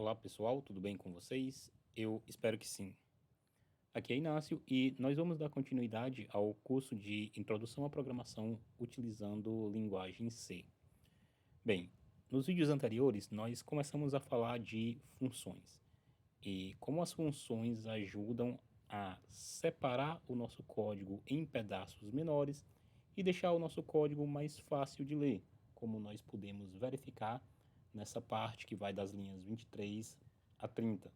Olá pessoal, tudo bem com vocês? Eu espero que sim. Aqui é Inácio e nós vamos dar continuidade ao curso de Introdução à Programação utilizando linguagem C. Bem, nos vídeos anteriores nós começamos a falar de funções e como as funções ajudam a separar o nosso código em pedaços menores e deixar o nosso código mais fácil de ler, como nós podemos verificar nessa parte que vai das linhas 23 a 30,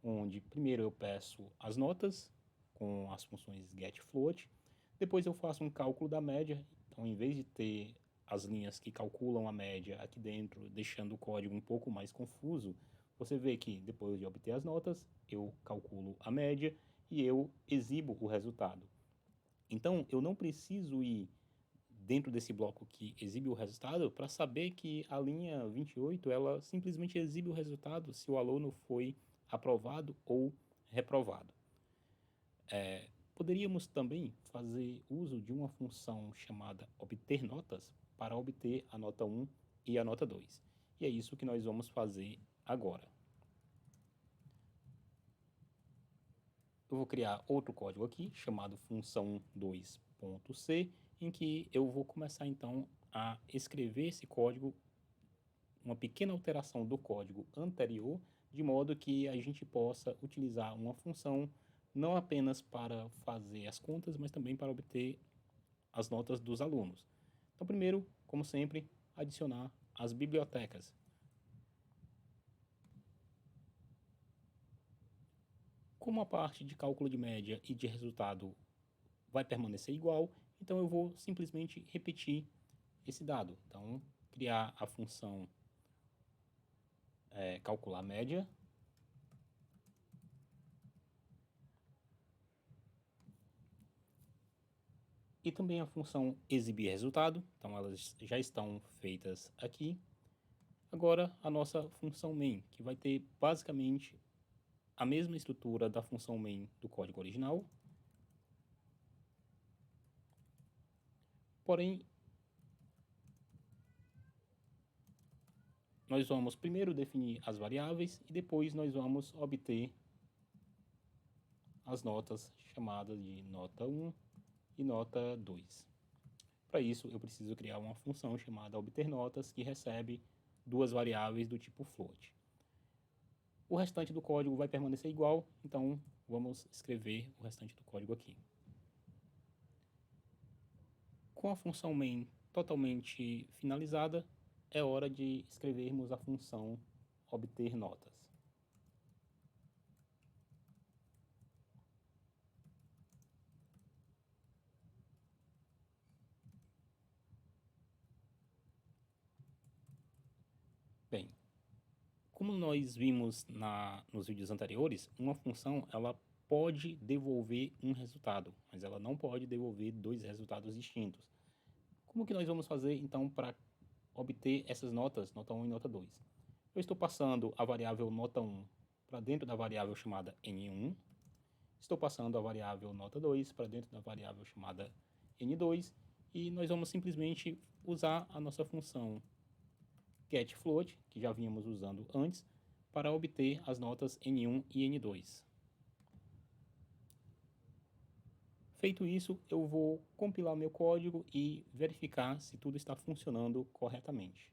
onde primeiro eu peço as notas com as funções getFloat, depois eu faço um cálculo da média, então em vez de ter as linhas que calculam a média aqui dentro, deixando o código um pouco mais confuso, você vê que depois de obter as notas, eu calculo a média e eu exibo o resultado. Então, eu não preciso ir dentro desse bloco que exibe o resultado para saber que a linha 28 ela simplesmente exibe o resultado se o aluno foi aprovado ou reprovado. Poderíamos também fazer uso de uma função chamada obter notas para obter a nota 1 e a nota 2. E é isso que nós vamos fazer agora. Eu vou criar outro código aqui, chamado função 2.c, em que eu vou começar então a escrever esse código, uma pequena alteração do código anterior, de modo que a gente possa utilizar uma função não apenas para fazer as contas, mas também para obter as notas dos alunos. Então, primeiro, como sempre, adicionar as bibliotecas. Como a parte de cálculo de média e de resultado vai permanecer igual, então eu vou simplesmente repetir esse dado. Então, criar a função calcular média e também a função exibir resultado. Então, elas já estão feitas aqui. Agora, a nossa função main, que vai ter basicamente a mesma estrutura da função main do código original, porém, nós vamos primeiro definir as variáveis e depois nós vamos obter as notas chamadas de nota 1 e nota 2. Para isso, eu preciso criar uma função chamada obter notas que recebe duas variáveis do tipo float. O restante do código vai permanecer igual, então vamos escrever o restante do código aqui. Com a função main totalmente finalizada, é hora de escrevermos a função obter notas. Bem, como nós vimos nos vídeos anteriores, uma função ela pode devolver um resultado, mas ela não pode devolver dois resultados distintos. Como que nós vamos fazer então para obter essas notas, nota 1 e nota 2? Eu estou passando a variável nota 1 para dentro da variável chamada n1, estou passando a variável nota 2 para dentro da variável chamada n2 e nós vamos simplesmente usar a nossa função getFloat, que já vínhamos usando antes, para obter as notas n1 e n2. Feito isso, eu vou compilar meu código e verificar se tudo está funcionando corretamente.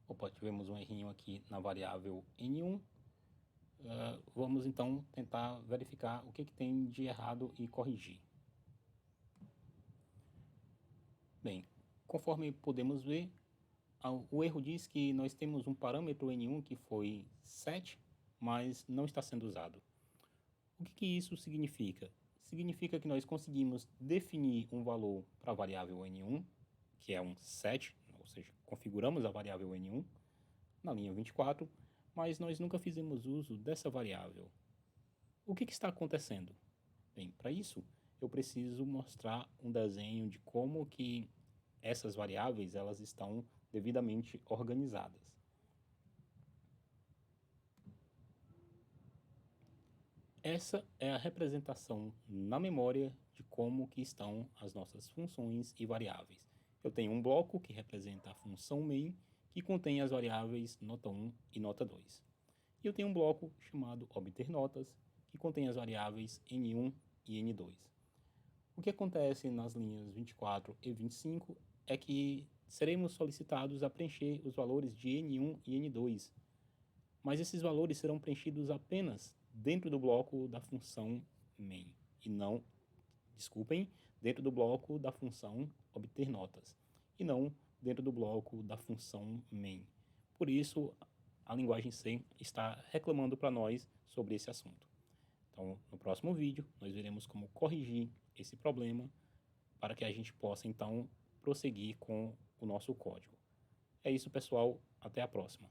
Opa, tivemos um errinho aqui na variável n1. Vamos então tentar verificar o que tem de errado e corrigir. Bem, conforme podemos ver, o erro diz que nós temos um parâmetro n1 que foi set, mas não está sendo usado. O que isso significa? Significa que nós conseguimos definir um valor para a variável n1, que é um set, ou seja, configuramos a variável n1 na linha 24, mas nós nunca fizemos uso dessa variável. O que está acontecendo? Bem, para isso eu preciso mostrar um desenho de como que essas variáveis elas estão devidamente organizadas. Essa é a representação na memória de como que estão as nossas funções e variáveis. Eu tenho um bloco que representa a função main, que contém as variáveis nota 1 e nota 2. E eu tenho um bloco chamado obter notas, que contém as variáveis n1 e n2. O que acontece nas linhas 24 e 25 é que seremos solicitados a preencher os valores de n1 e n2, mas esses valores serão preenchidos apenas dentro do bloco da função main, e não, desculpem, dentro do bloco da função obter notas, e não dentro do bloco da função main. Por isso, a linguagem C está reclamando para nós sobre esse assunto. Então, no próximo vídeo, nós veremos como corrigir esse problema para que a gente possa, então, prosseguir com o nosso código. É isso, pessoal. Até a próxima.